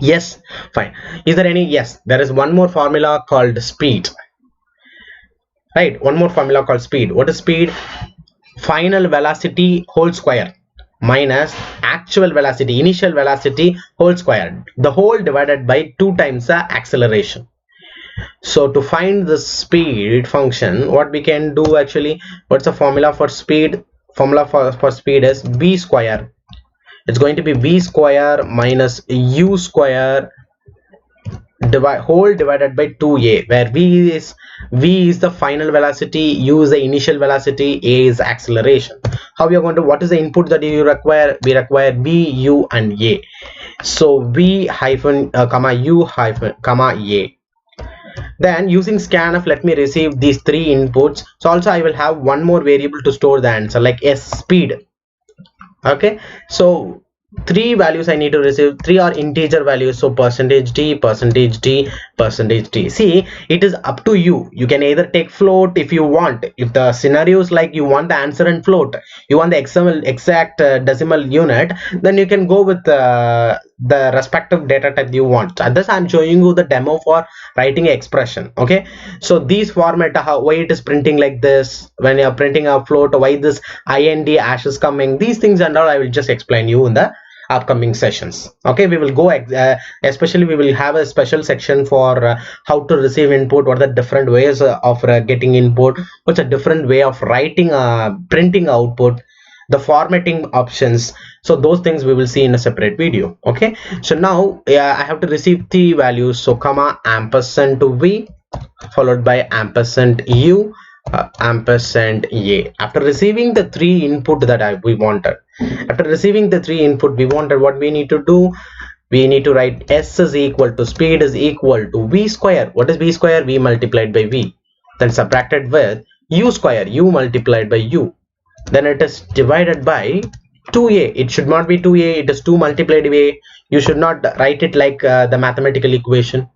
Yes, fine. Is there any? Yes, there is one more formula called speed. Right, one more formula called speed. What is speed? Final velocity whole square minus actual velocity, initial velocity whole square, the whole divided by 2 times the acceleration. So to find the speed function, what we can do actually, what's the formula for speed? Formula for speed is v square. It's going to be v square minus u square whole divided by 2a, where v is the final velocity, u is the initial velocity, a is acceleration. How we are going to, what is the input that you require? We require v, u and a. So v hyphen comma u hyphen comma a. Then using scanf, let me receive these 3 inputs. So also I will have one more variable to store the answer, like s speed. Okay, so 3 values I need to receive. 3 are integer values, so percentage d, percentage d, percentage d. See, it is up to you. You can either take float if you want. If the scenario is like you want the answer in float, you want the exact decimal unit, then you can go with the respective data type you want. At this I'm showing you the demo for writing an expression. Okay, so these format, why it is printing like this when you are printing a float, why this ind hash is coming, these things and all I will just explain you in the upcoming sessions. Okay, we will go especially we will have a special section for how to receive input, what are the different ways of getting input, what's a different way of writing printing output, the formatting options. So those things we will see in a separate video. Okay, so now I have to receive the values, so comma ampersand to v followed by ampersand u ampersand a. After receiving the 3 input that we wanted, after receiving the 3 input we wanted, what we need to do? We need to write s is equal to speed is equal to v square. What is v square? V multiplied by v, then subtracted with u square, u multiplied by u, then it is divided by 2a. It should not be 2a, it is 2 multiplied by a. You should not write it like the mathematical equation.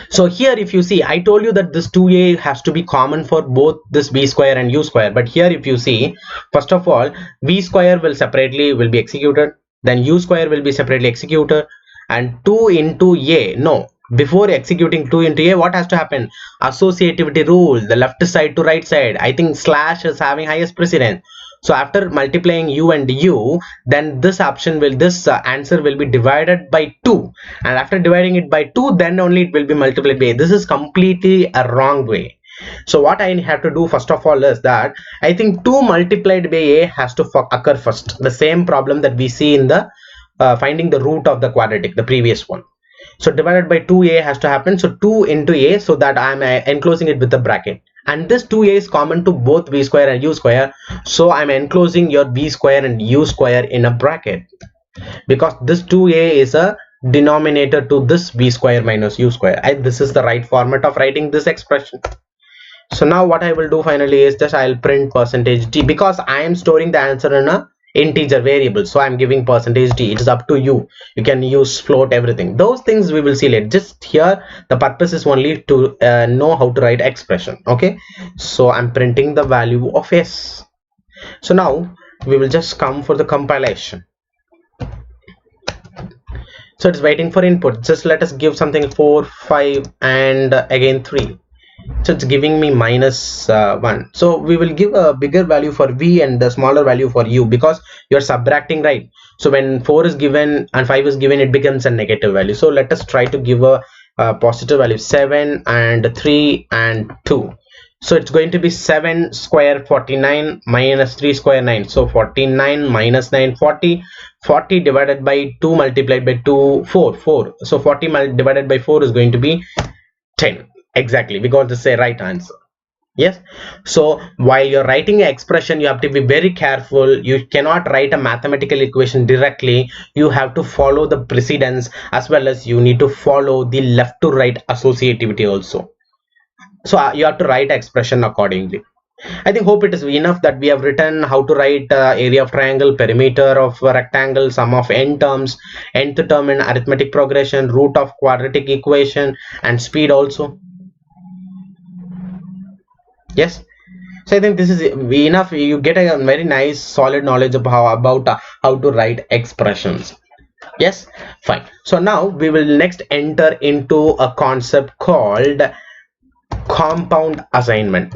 So here if you see, I told you that this 2a has to be common for both this v square and u square, but here if you see, first of all v square will be executed, then u square will be separately executed, and 2 into a, no, before executing 2 into a, what has to happen? Associativity rule, the left side to right side. I think slash is having highest precedence. So after multiplying u and u, then this answer will be divided by 2, and after dividing it by 2, then only it will be multiplied by a. This is completely a wrong way. So what I have to do first of all is that I think 2 multiplied by a has to occur first. The same problem that we see in the finding the root of the quadratic, the previous one. So divided by 2a has to happen, so 2 into a, so that I am enclosing it with a bracket, and this 2a is common to both v square and u square, so I'm enclosing your v square and u square in a bracket, because this 2a is a denominator to this v square minus u square. This is the right format of writing this expression. So now what I will do finally is just I'll print percentage d, because I am storing the answer in a integer variable, so I'm giving percentage d. It is up to you. You can use float, everything. Those things we will see later. Just here the purpose is only to know how to write expression. Okay, so I'm printing the value of s. So now we will just come for the compilation. So it's waiting for input. Just let us give something 4, 5 and again 3. So it's giving me minus 1. So we will give a bigger value for v and the smaller value for u, because you're subtracting, right? So when 4 is given and 5 is given, it becomes a negative value. So let us try to give a positive value, 7 and 3 and 2. So it's going to be 7 square 49 minus 3 square 9. So 49 minus 9 40. 40 divided by 2 multiplied by 2 4. So 40 divided by 4 is going to be 10. Exactly, we got the right answer. Yes, so while you're writing an expression, you have to be very careful. You cannot write a mathematical equation directly. You have to follow the precedence, as well as you need to follow the left to right associativity also. So you have to write expression accordingly. I think hope it is enough that we have written how to write area of triangle, perimeter of rectangle, sum of n terms, nth term in arithmetic progression, root of quadratic equation, and speed also. Yes, so I think this is enough. You get a very nice solid knowledge of how to write expressions. Yes, fine. So now we will next enter into a concept called compound assignment.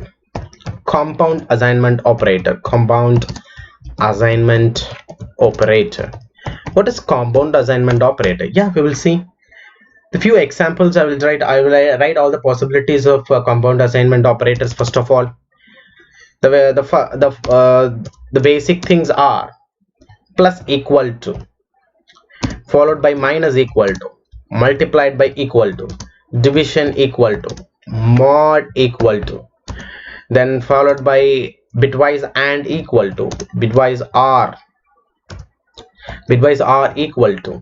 Compound assignment operator. Compound assignment operator. What is compound assignment operator? Yeah, we will see the few examples. I will write all the possibilities of compound assignment operators. First of all, the basic things are plus equal to, followed by minus equal to, multiplied by equal to, division equal to, mod equal to, then followed by bitwise and equal to, bitwise r equal to,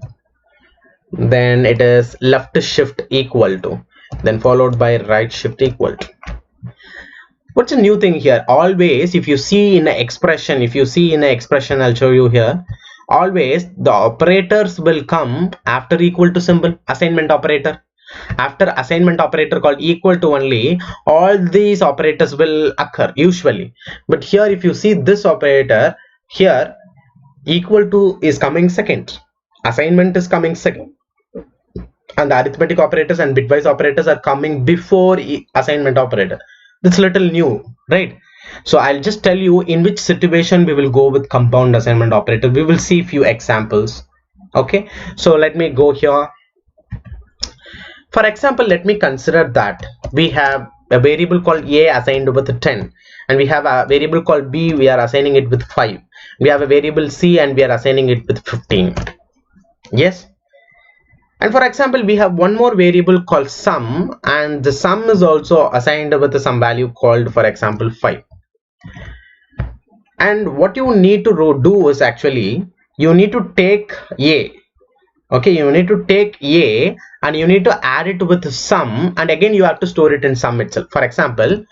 then it is left shift equal to, then followed by right shift equal to. What's a new thing here? Always, if you see in an expression, I'll show you here. Always the operators will come after equal to symbol, assignment operator. After assignment operator called equal to only, all these operators will occur usually. But here, if you see this operator here, equal to is coming second, assignment is coming second, and the arithmetic operators and bitwise operators are coming before assignment operator. That's little new, right? So I'll just tell you in which situation we will go with compound assignment operator. We will see few examples. Okay, so let me go here. For example, let me consider that we have a variable called a assigned with 10, and we have a variable called b, we are assigning it with 5. We have a variable c and we are assigning it with 15. Yes. And for example, we have one more variable called sum, and the sum is also assigned with some value called, for example, 5. And what you need to do is actually you need to take a, okay, you need to take a and you need to add it with sum, and again you have to store it in sum itself. For example,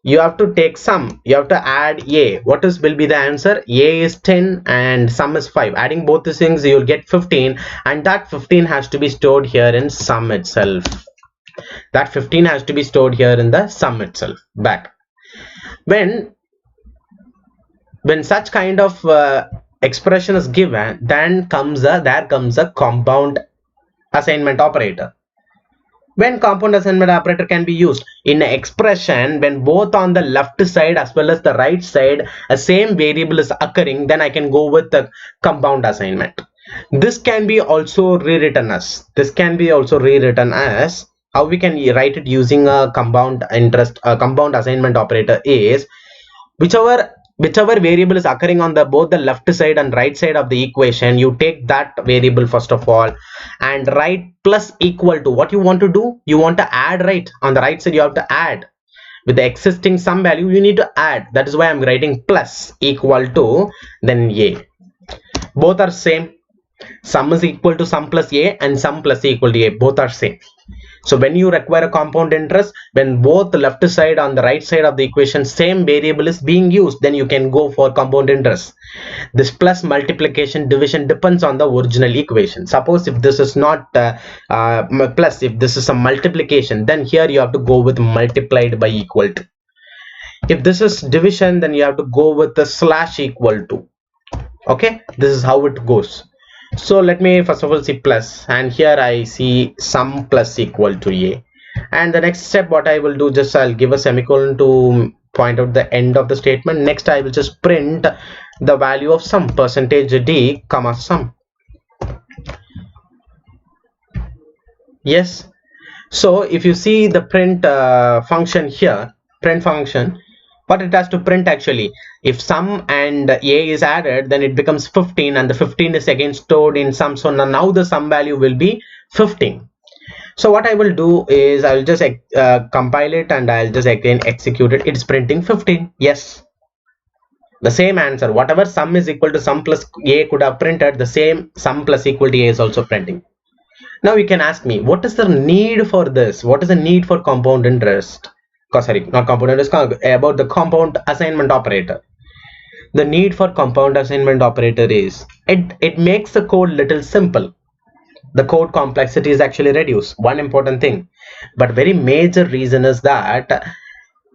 you have to take sum, you have to add a. What will be the answer? A is 10 and sum is 5. Adding both these things, you will get 15, and that 15 has to be stored here in sum itself. That 15 has to be stored here in the sum itself. Back. When such kind of expression is given, then there comes a compound assignment operator. When compound assignment operator can be used in an expression when both on the left side as well as the right side a same variable is occurring, then I can go with the compound assignment. This can be also rewritten as how we can write it using a compound assignment operator is whichever variable is occurring on both the left side and right side of the equation, you take that variable first of all and write plus equal to. What you want to do, you want to add, right? On the right side you have to add with the existing sum value, you need to add. That is why I'm writing plus equal to, then a. Both are same. Sum is equal to sum plus a and sum plus a equal to a. Both are same. So when you require a compound interest, when both the left side and the right side of the equation same variable is being used, then you can go for compound interest. This plus, multiplication, division depends on the original equation. Suppose if this is not plus, if this is a multiplication, then here you have to go with multiplied by equal to. If this is division, then you have to go with the slash equal to. Okay, this is how it goes. So let me first of all see plus, and here I see sum plus equal to a. And the next step, what I will do, just I'll give a semicolon to point out the end of the statement. Next I will just print the value of sum, percentage d comma sum. Yes. So if you see the print function here, print function, what it has to print actually, if sum and a is added, then it becomes 15, and the 15 is again stored in sum. So now the sum value will be 15. So what I will do is I will just compile it and I'll just again execute it. It's printing 15. Yes, the same answer. Whatever sum is equal to sum plus a could have printed, the same sum plus equal to a is also printing. Now you can ask me, what is the need for this? What is the need for compound interest? Sorry, not compound interest, about the compound assignment operator. The need for compound assignment operator is it makes the code little simple. The code complexity is actually reduced. One important thing, but very major reason is that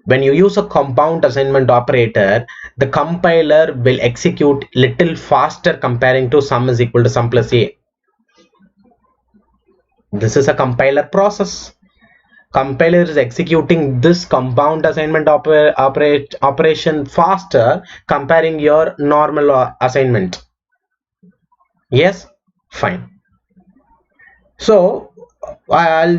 when you use a compound assignment operator, the compiler will execute little faster comparing to sum is equal to sum plus a. This is a compiler process. Compiler is executing this compound assignment operation faster comparing your normal assignment. Yes, fine. So I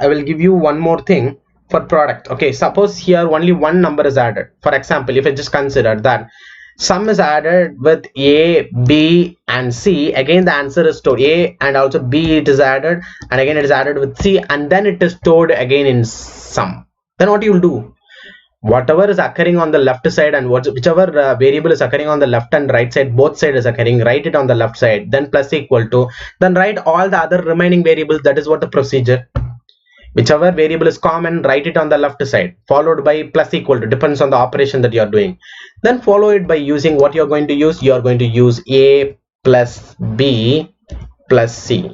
will give you one more thing for product. Okay, suppose here only one number is added. For example, if I just consider that sum is added with A, B and C, again the answer is stored. A and also B it is added, and again it is added with C, and then it is stored again in sum. Then what you will do? Whatever is occurring on the left side and whichever variable is occurring on the left and right side, both side is occurring, write it on the left side, then plus equal to, then write all the other remaining variables. That is what the procedure. Whichever variable is common, write it on the left side, followed by plus equal to, depends on the operation that you are doing. Then follow it by using what you are going to use. You are going to use A plus B plus C.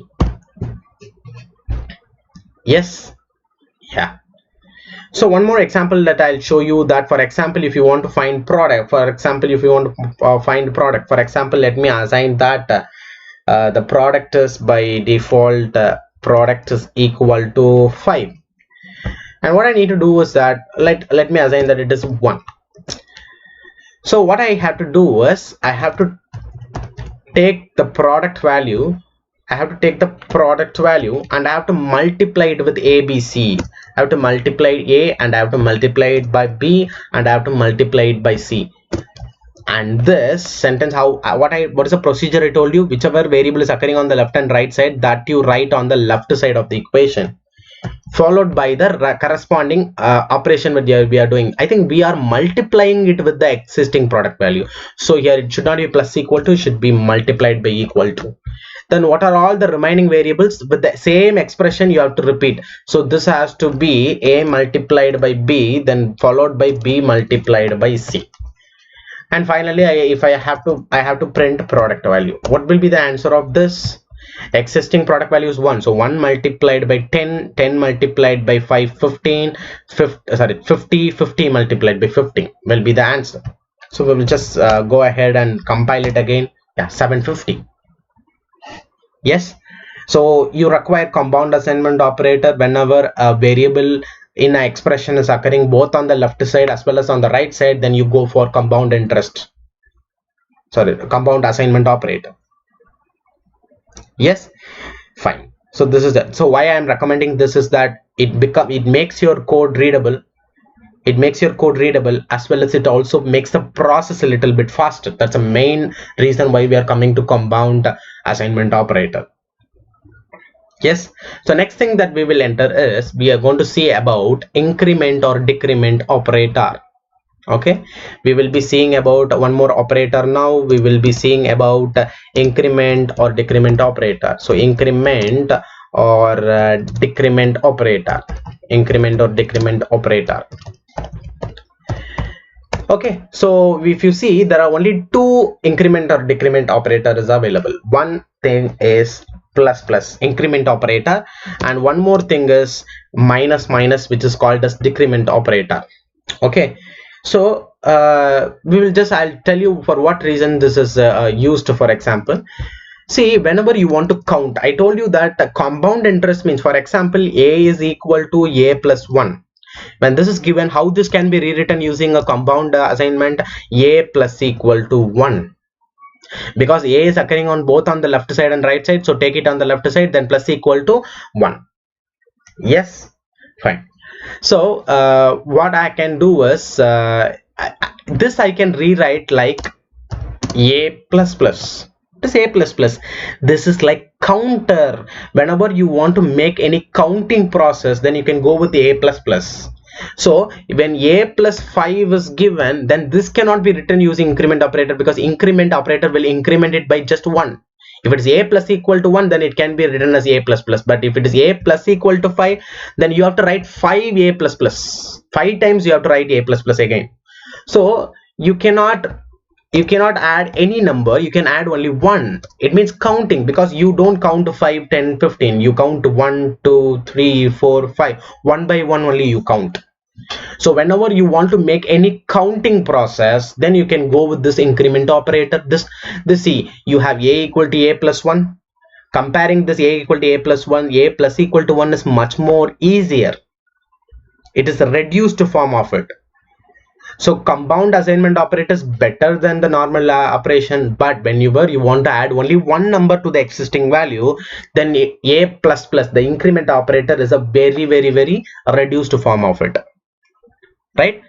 Yes, yeah. So one more example that I'll show you, that for example if you want to find product, for example if you want to find product, for example let me assign that the product is by default product is equal to 5, and what I need to do is that let me assign that it is 1. So what I have to do is I have to take the product value, and I have to multiply it with ABC. I have to multiply A and I have to multiply it by B and I have to multiply it by C. And this sentence, what is the procedure I told you? Whichever variable is occurring on the left and right side, that you write on the left side of the equation, followed by the corresponding operation that we are doing. I think we are multiplying it with the existing product value. So here it should not be plus equal to, it should be multiplied by equal to. Then what are all the remaining variables? With the same expression you have to repeat. So this has to be A multiplied by B, then followed by B multiplied by C. And finally I have to print product value. What will be the answer of this? Existing product value is 1, so 1 multiplied by 10, 10 multiplied by 5, 15, 50 multiplied by 15 will be the answer. So we will just go ahead and compile it again. Yeah, 750. Yes, so you require compound assignment operator whenever a variable in an expression is occurring both on the left side as well as on the right side. Then you go for compound assignment operator. Yes, fine. So this is that. So why I am recommending this is that it makes your code readable. It makes your code readable, as well as it also makes the process a little bit faster. That's the main reason why we are coming to compound assignment operator. Yes, so next thing that we will enter is we are going to see about increment or decrement operator. Okay, we will be seeing about one more operator now. We will be seeing about increment or decrement operator. So increment or decrement operator. Okay, so if you see, there are only two increment or decrement operators available. One thing is plus increment operator, and one more thing is minus, which is called as decrement operator. Okay, so I'll tell you for what reason this is used. For example, see, whenever you want to count, I told you that compound interest means, for example, A is equal to A plus 1. When this is given, how this can be rewritten using a compound assignment? A plus equal to 1, because A is occurring on both on the left side and right side, so take it on the left side, then plus equal to 1. Yes, fine. So what I can do is this I can rewrite like A plus plus. This A plus plus, this is like counter. Whenever you want to make any counting process, then you can go with the A plus plus. So when A plus 5 is given, then this cannot be written using increment operator, because increment operator will increment it by just 1. If it is A plus equal to 1, then it can be written as A plus plus. But if it is A plus equal to 5, then you have to write 5 A plus plus. 5 times you have to write A plus plus again. So you cannot add any number, you can add only 1. It means counting, because you don't count to 5, 10, 15. You count to 1, 2, 3, 4, 5. One by one only you count. So whenever you want to make any counting process, then you can go with this increment operator. This see, you have A equal to A plus 1, Comparing this a equal to a plus 1, a plus equal to 1 is much more easier. It is a reduced form of it. So compound assignment operator is better than the normal operation, but whenever you want to add only one number to the existing value, then a plus plus, the increment operator, is a very reduced form of it, right?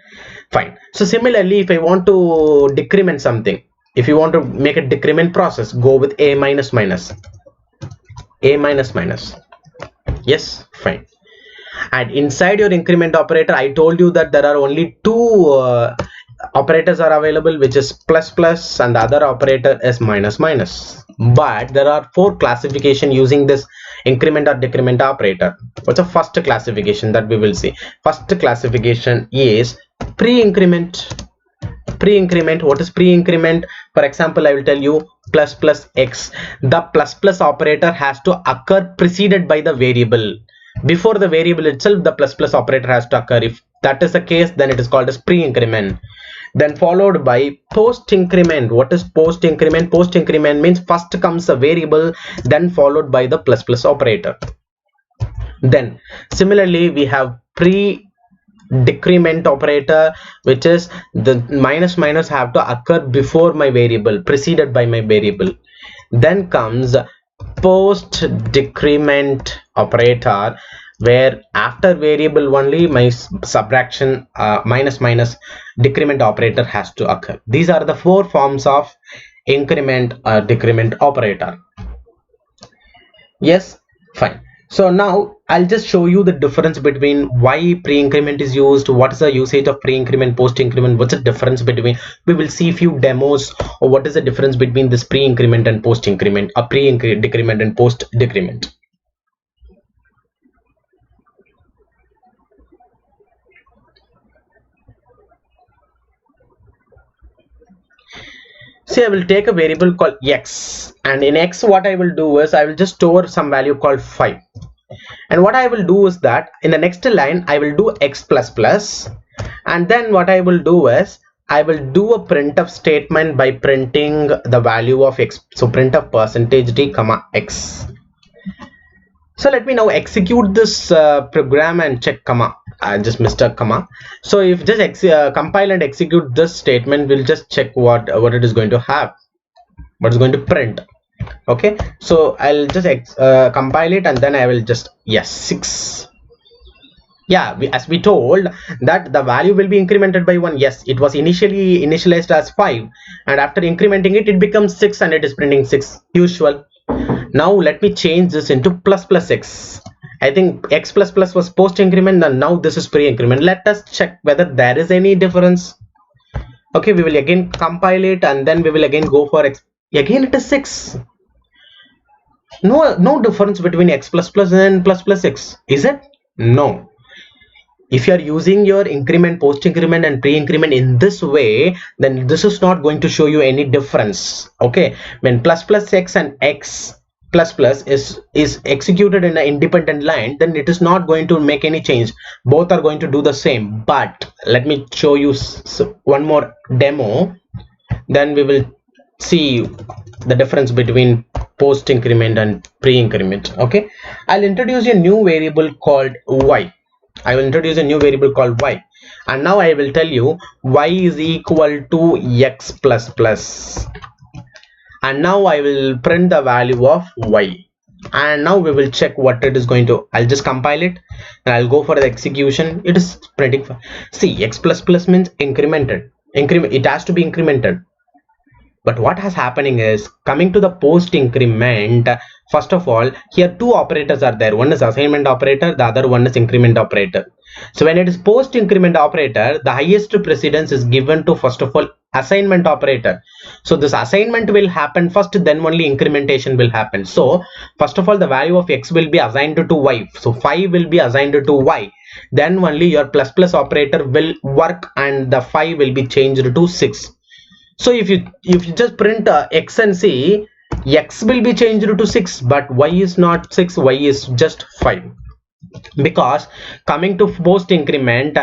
Fine. So similarly, if I want to decrement something, if you want to make a decrement process, go with a minus minus, a minus minus. Yes, fine. And inside your increment operator, I told you that there are only two operators are available, which is plus plus and the other operator is minus minus. But there are 4 classification using this increment or decrement operator. What's the first classification that we will see? First classification is pre-increment. Pre-increment. What is pre-increment? For example, I will tell you plus plus x. The plus plus operator has to occur preceded by the variable. Before the variable itself, the plus plus operator has to occur. If that is the case, then it is called as pre-increment. Then followed by post increment. What is post increment? Post increment means first comes a variable, then followed by the plus plus operator. Then similarly, we have pre decrement operator, which is the minus minus have to occur before my variable, preceded by my variable. Then comes post decrement operator, where after variable only my subtraction minus minus decrement operator has to occur. These are the 4 forms of increment or decrement operator. Yes, fine. So now I'll just show you the difference between why pre-increment is used, what is the usage of pre-increment, post-increment, what's the difference between. We will see a few demos or what is the difference between this pre-increment and post-increment, or pre-decrement and post-decrement. See, I will take a variable called x, and in x what I will do is I will just store some value called 5. And what I will do is that in the next line I will do x plus plus, and then what I will do is I will do a printf statement by printing the value of x. So printf percentage d comma x. So let me now execute this program and check comma. I just missed a comma. So if just compile and execute this statement, we'll just check what it is going to have, what is going to print. Okay, so I'll just compile it, and then I will just, yes, 6. Yeah, as we told that the value will be incremented by 1. Yes, it was initially initialized as 5, and after incrementing it, it becomes 6, and it is printing 6, usual. Now let me change this into plus plus x. I think x plus plus was post increment, and now this is pre increment. Let us check whether there is any difference. Okay, we will again compile it, and then we will again go for x. Again it is 6. No difference between x plus plus and plus plus x, is it? No. If you are using your increment, post increment and pre increment in this way, then this is not going to show you any difference. Okay, when plus plus x and x plus plus is executed in an independent line, then it is not going to make any change. Both are going to do the same. But let me show you one more demo, then we will see the difference between post increment and pre increment. Okay, I'll introduce a new variable called y. I will introduce a new variable called y, and now I will tell you y is equal to x plus plus, and now I will print the value of y, and now we will check what it is going to. I'll just compile it and I'll go for the execution. It is printing. See, x plus plus means incremented. It has to be incremented. But what has happening is, coming to the post increment, first of all, here 2 operators are there. One is assignment operator, the other one is increment operator. So when it is post increment operator, the highest precedence is given to, first of all, assignment operator. So this assignment will happen first, then only incrementation will happen. So first of all, the value of x will be assigned to y. So 5 will be assigned to y. Then only your plus plus operator will work, and the 5 will be changed to 6. So if you just print x and see, x will be changed to 6, but y is not 6, y is just 5. Because coming to post increment,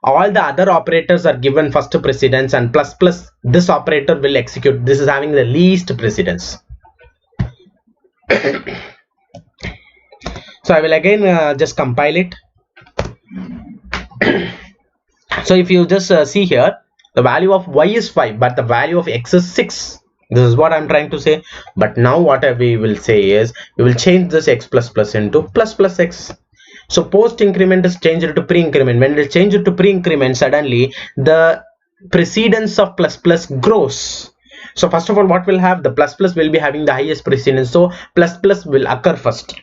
all the other operators are given first precedence, and plus plus this operator will execute. This is having the least precedence. So I will again just compile it. So if you just see here, the value of y is 5 but the value of x is 6. This is what I'm trying to say. But now what we will say is we will change this x plus plus into plus plus x. So post increment is changed to pre increment. When it is changed to pre increment, suddenly the precedence of plus plus grows. So first of all, what will have, the plus plus will be having the highest precedence, so plus plus will occur first.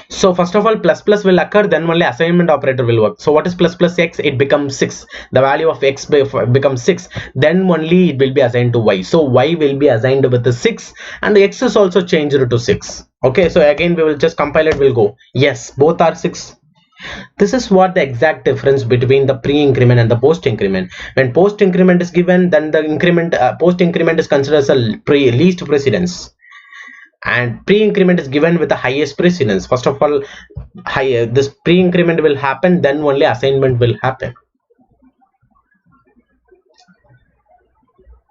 So first of all, plus plus will occur, then only assignment operator will work. So what is plus plus x? It becomes 6. The value of x becomes 6, then only it will be assigned to y. So y will be assigned with the 6 and the x is also changed to 6. Okay, so again we will just compile it, will go yes, both are 6. This is what the exact difference between the pre-increment and the post-increment. When post-increment is given, then the increment post-increment is considered as a least precedence, and pre-increment is given with the highest precedence. First of all, this pre-increment will happen, then only assignment will happen.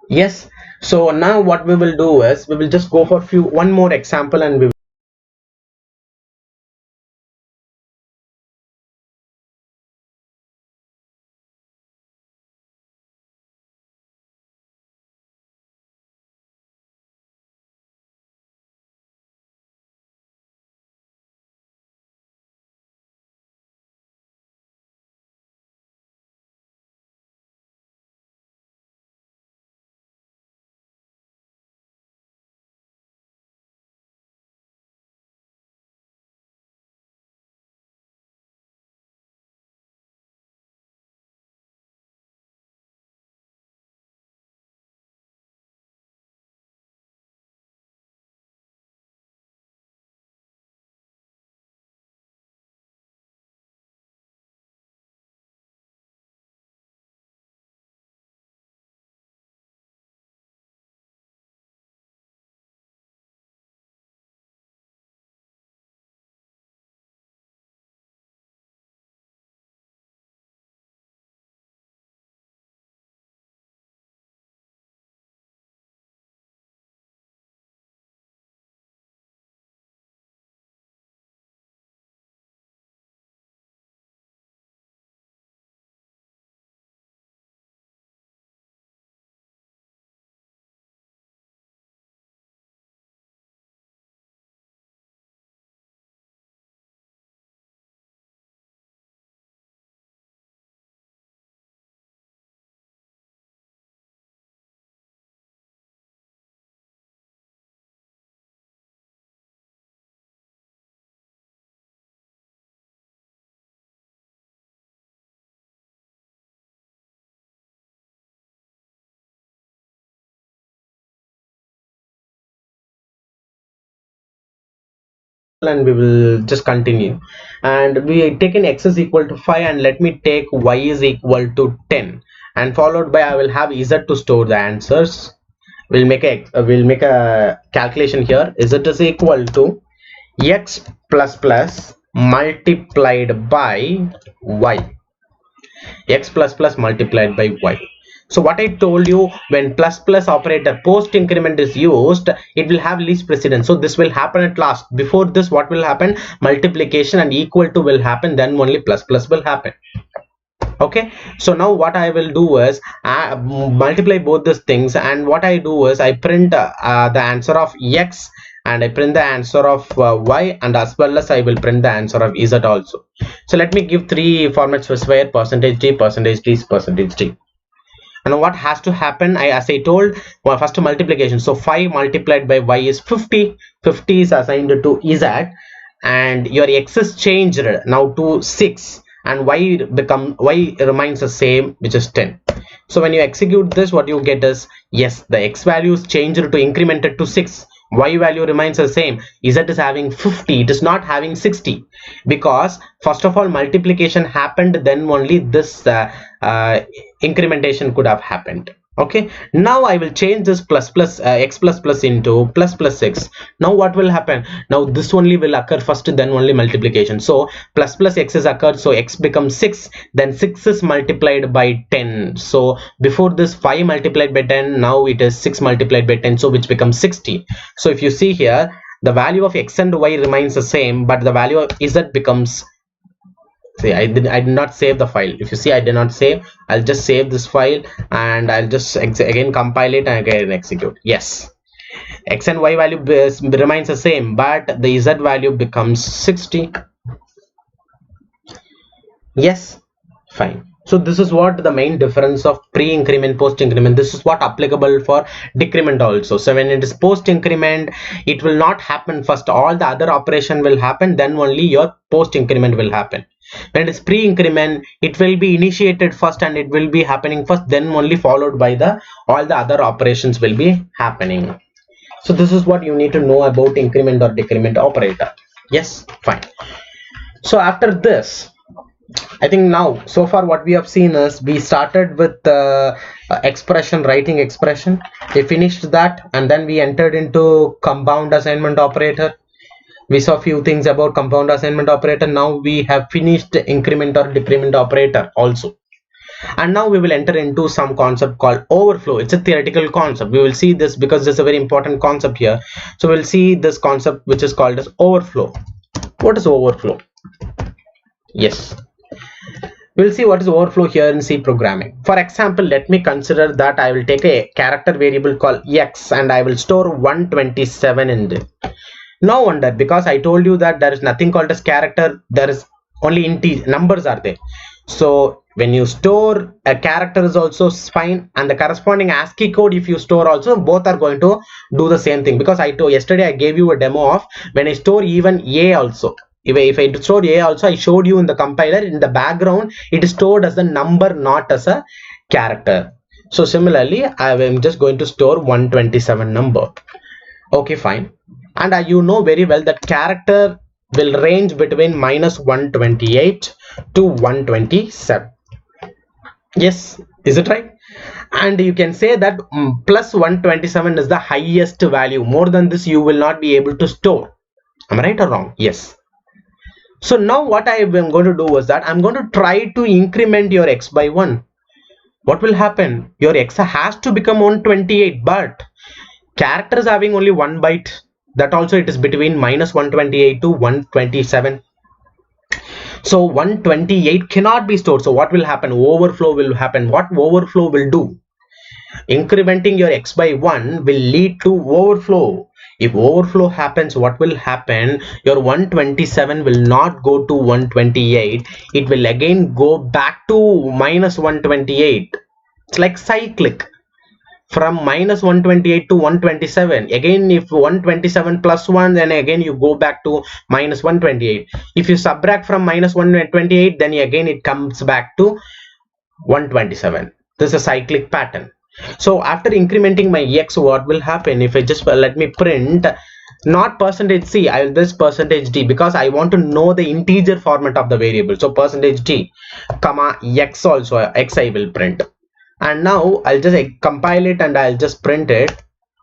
Yes. So now what we will do is we will just go for one more example, and we will just continue, and we taken x is equal to 5, and let me take y is equal to 10, and followed by I will have z to store the answers. We'll make a calculation here. Z is equal to x plus plus multiplied by y. X plus plus multiplied by y. So what I told you, when plus plus operator post increment is used, it will have least precedence. So this will happen at last. Before this, what will happen? Multiplication and equal to will happen, then only plus plus will happen. Okay, so now what I will do is multiply both these things, and what I do is I print the answer of x, and I print the answer of y, and as well as I will print the answer of z also. So let me give three format specifier: percentage d, percentage d, percentage d. And what has to happen, as I told, well, first multiplication. So 5 multiplied by y is 50. 50 is assigned to z, and your x is changed now to 6, and y remains the same, which is 10. So when you execute this, what you get is, yes, the x value is changed to incremented to 6. Y value remains the same. Z is having 50, it is not having 60, because first of all multiplication happened, then only this incrementation could have happened. Okay, now I will change this x plus plus into plus plus x. Now what will happen? Now this only will occur first, then only multiplication. So plus plus x is occurred, so x becomes 6, then 6 is multiplied by 10. So before this 5 multiplied by 10, now it is 6 multiplied by 10, so which becomes 60. So if you see here, the value of x and y remains the same, but the value of z becomes, see, I did not save the file. If you see, I did not save. I'll just save this file and I'll just again compile it and again execute. Yes, x and y value remains the same, but the z value becomes 60. Yes, fine. So this is what the main difference of pre-increment, post-increment. This is what applicable for decrement also. So when it is post-increment, it will not happen first. All the other operation will happen, then only your post-increment will happen. When it is pre-increment, it will be initiated first and it will be happening first, then only followed by the all the other operations will be happening. So this is what you need to know about increment or decrement operator. Yes, fine. So after this, I think now so far what we have seen is we started with expression, writing expression. We finished that and then we entered into compound assignment operator. We saw a few things about compound assignment operator. Now we have finished increment or decrement operator also, and now we will enter into some concept called overflow. It's a theoretical concept. We will see this because this is a very important concept here. So we'll see this concept which is called as overflow. What is overflow? Yes, we'll see what is overflow here in C programming. For example, let me consider that I will take a character variable called x and I will store 127 in it. No wonder, because I told you that there is nothing called as character, there is only integer numbers are there. So when you store a character is also fine, and the corresponding ASCII code if you store also, both are going to do the same thing. Because I told yesterday, I gave you a demo of when I store even a also. If I store a also, I showed you in the compiler, in the background it is stored as a number, not as a character. So similarly, I am just going to store 127 number. Okay, fine. And you know very well that character will range between -128 to 127. Yes, is it right? And you can say that plus 127 is the highest value. More than this you will not be able to store. Am I right or wrong? Yes. So now what I am going to do is that I'm going to try to increment your x by 1. What will happen? Your x has to become 128, but character is having only 1 byte. That also it is between -128 to 127. So 128 cannot be stored. So what will happen? Overflow will happen. What overflow will do? Incrementing your x by 1 will lead to overflow. If overflow happens, what will happen? Your 127 will not go to 128. It will again go back to -128. It's like cyclic. From -128 to 127. Again, if 127 plus 1, then again you go back to -128. If you subtract from -128, then again it comes back to 127. This is a cyclic pattern. So after incrementing my x, what will happen? If I just let me print not %c, I will this %d, because I want to know the integer format of the variable. So %d comma x, also x I will print. And now I'll just compile it and I'll just print it.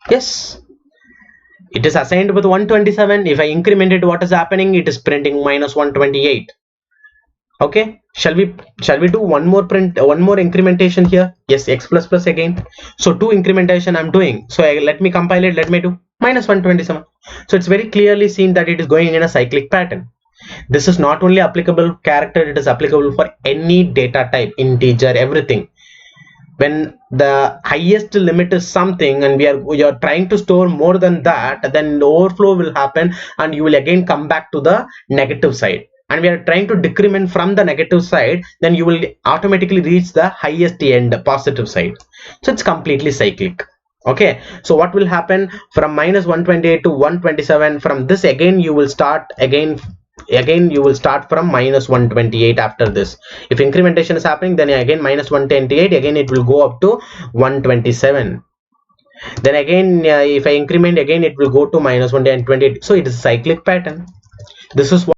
Yes, it is assigned with 127. If I increment it, what is happening? It is printing -128. Okay, shall we do one more incrementation here? Yes, x plus plus again. So 2 incrementation I'm doing. So let me compile it. Let me do -127. So it's very clearly seen that it is going in a cyclic pattern. This is not only applicable character, it is applicable for any data type, integer, everything. When the highest limit is something and you're trying to store more than that, then the overflow will happen and you will again come back to the negative side. And we are trying to decrement from the negative side, then you will automatically reach the highest end, positive side. So it's completely cyclic. Okay, so what will happen from -128 to 127? From this again you will start again you will start from -128 after this. If incrementation is happening, then again -128, again it will go up to 127. Then again if I increment, again it will go to -128. So it is a cyclic pattern. This is what